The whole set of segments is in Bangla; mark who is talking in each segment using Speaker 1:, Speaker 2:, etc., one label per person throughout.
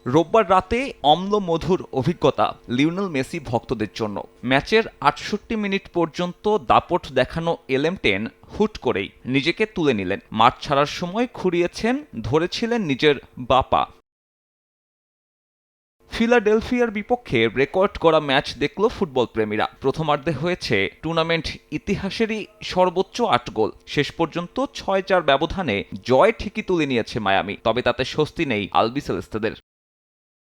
Speaker 1: রোববার রাতে অম্ল-মধুর অভিজ্ঞতা লিওনেল মেসি ভক্তদের জন্য। ম্যাচের ৬৮ মিনিট পর্যন্ত দাপট দেখানো এলএম10 হুট করেই নিজেকে তুলে নিলেন। মাঠ ছাড়ার সময় খুঁড়িয়েছেন, ধরেছিলেন নিজের বাঁ পা। ফিলাডেলফিয়ার বিপক্ষে রেকর্ড করা ম্যাচ দেখল ফুটবল প্রেমীরা। প্রথমার্ধে হয়েছে টুর্নামেন্ট ইতিহাসেরই সর্বোচ্চ ৮ গোল। শেষ পর্যন্ত ৬-৪ ব্যবধানে জয় ঠিকই তুলে নিয়েছে মায়ামি, তবে তাতে স্বস্তি নেই আলবিসেলেস্তেদের।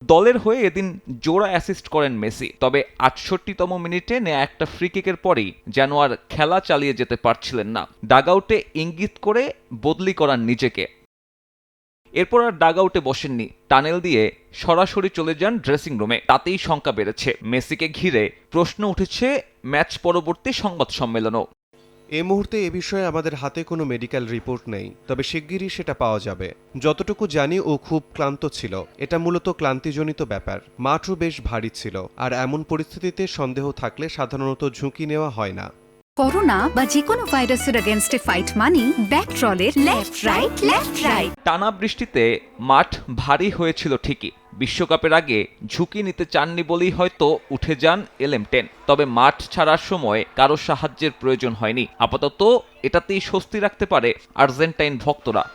Speaker 1: দলের হয়ে এদিন জোড়া অ্যাসিস্ট করেন মেসি, তবে ৬৮তম মিনিটে নেয়া একটা ফ্রি কিকের পরই যেন আর খেলা চালিয়ে যেতে পারছিলেন না। ডাগআউটে ইঙ্গিত করে বদলি করান নিজেকে। এরপর আর ডাগআউটে বসেননি, টানেল দিয়ে সরাসরি চলে যান ড্রেসিং রুমে। তাতেই শঙ্কা বেড়েছে। মেসিকে ঘিরে প্রশ্ন উঠেছে ম্যাচ পরবর্তী সংবাদ সম্মেলনও।
Speaker 2: এই মুহূর্তে এ বিষয়ে আমাদের হাতে কোনো মেডিকেল রিপোর্ট নেই, তবে শিগগিরই সেটা পাওয়া যাবে। যতটুকু জানি ও খুব ক্লান্ত ছিল। এটা মূলত ক্লান্তিজনিত ব্যাপার। মাঠও বেশ ভারী ছিল, আর এমন পরিস্থিতিতে সন্দেহ থাকলে সাধারণত ঝুঁকি নেওয়া হয় না।
Speaker 3: করোনা বা যে কোনো ভাইরাসের এগেনস্টে ফাইট মানি ব্যাকট্রলের লেফট রাইট।
Speaker 1: টানা বৃষ্টিতে মাঠ ভারী হয়েছিল ঠিকই। বিশ্বকাপের আগে ঝুঁকি নিতে চাননি বলেই হয়তো উঠে যান এলএম10। তবে মাঠ ছাড়ার সময় কারো সাহায্যের প্রয়োজন হয়নি। আপাতত এটাতেই স্বস্তি রাখতে পারে আর্জেন্টাইন ভক্তরা।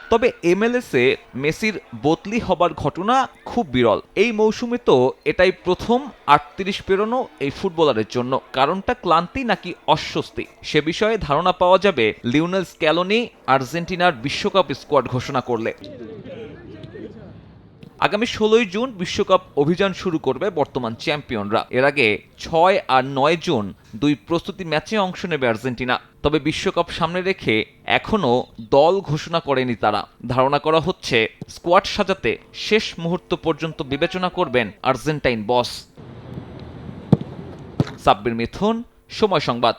Speaker 1: তবে এমএলএসে মেসির বদলি হবার ঘটনা খুব বিরল। এই মৌসুমে তো এটাই প্রথম ৩৮ পেরোনো এই ফুটবলারের জন্য। কারণটা ক্লান্তি নাকি অস্বস্তি, সে বিষয়ে ধারণা পাওয়া যাবে লিওনেল স্ক্যালোনি আর্জেন্টিনার বিশ্বকাপ স্কোয়াড ঘোষণা করলে। আগামী ১৬ জুন বিশ্বকাপ অভিযান শুরু করবে বর্তমান চ্যাম্পিয়নরা। এর আগে ৬ আর ৯ জুন দুই প্রস্তুতি ম্যাচে অংশ নেবে আর্জেন্টিনা। তবে বিশ্বকাপ সামনে রেখে এখনও দল ঘোষণা করেনি তারা। ধারণা করা হচ্ছে স্কোয়াড সাজাতে শেষ মুহূর্ত পর্যন্ত বিবেচনা করবেন আর্জেন্টাইন বস। সাব্বির মিথুন, সময় সংবাদ।